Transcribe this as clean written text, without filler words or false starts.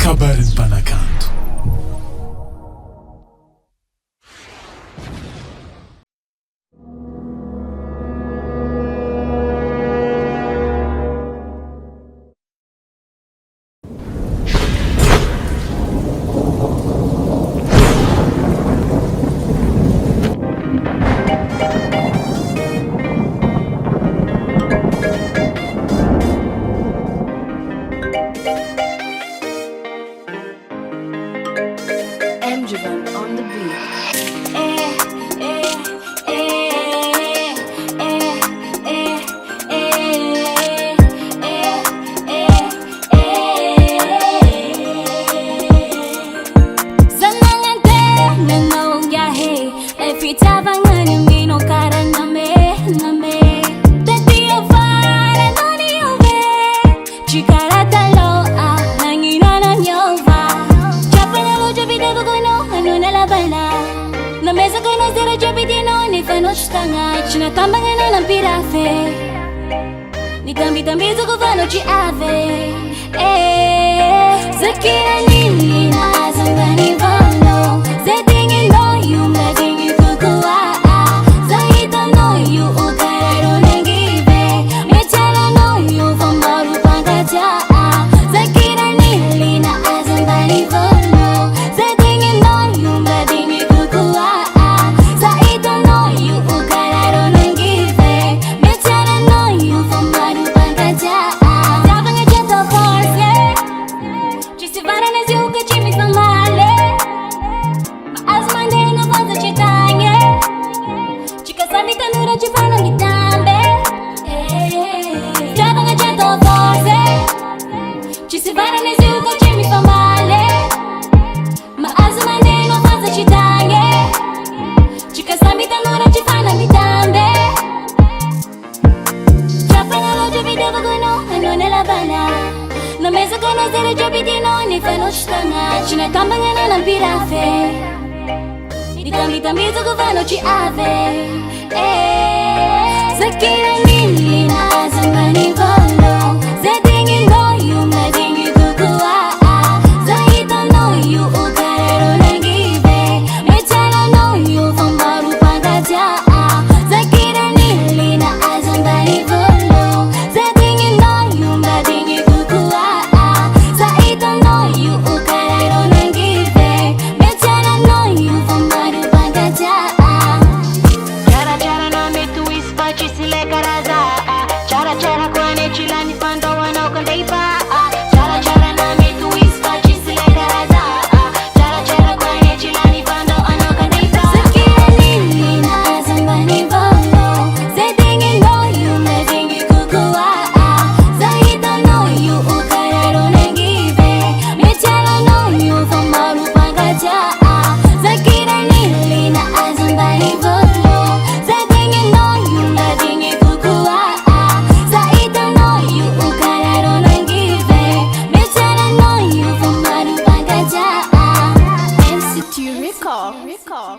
KABARON'NY MPANAKANTO. On the beat. Na mesa con noi zero giabitino ni fanno stanga ci na tambanga na lampirafe ni tambi tambi zo govano ci ave zakira nini na zambani vano zetingi no you metingi kukua zaita no you ukararo nengive mechara no you fambaru pangacha zakira nini na zambani vano zetingi no you metingi ci fanno di tambe Stavo facendo forse ci si va nel zucco ci mi fa male ma asmane non fa ci taglie ci casami tanura ci fanno di tambe Trappano lo giovi devo gono e non è la bana non mesa con lo zero giovi di non ne fanno stanga ci ne tambanga na lampirafe di tambi zucco vanno ci ave Zakira nini na zambani valo Zetingi no you metingi kukua Zaita no you ukararo nengive Mechara no you fambaru pangacha Zakira nini na zambani valo Zetingi no you metingi kukua Zaita no you ukararo nengive Mechara no you fambaru pangacha Ci si le caraza Chara chara kwane chilani pando wana ukandaipa Chara chara na mitu ispa ci si le caraza Chara chara kwane chilani pando wana ukandaipa Zakira nini na zambani valo Zetingi no you metingi kukua Zaita no you ukararo nengive Mechara no you fambaru pangacha Zakira nini na zambani valo Zetingi no you metingi kukua Zaita no you ukararo nengive Mechara no you fambaru pangacha NCT Recall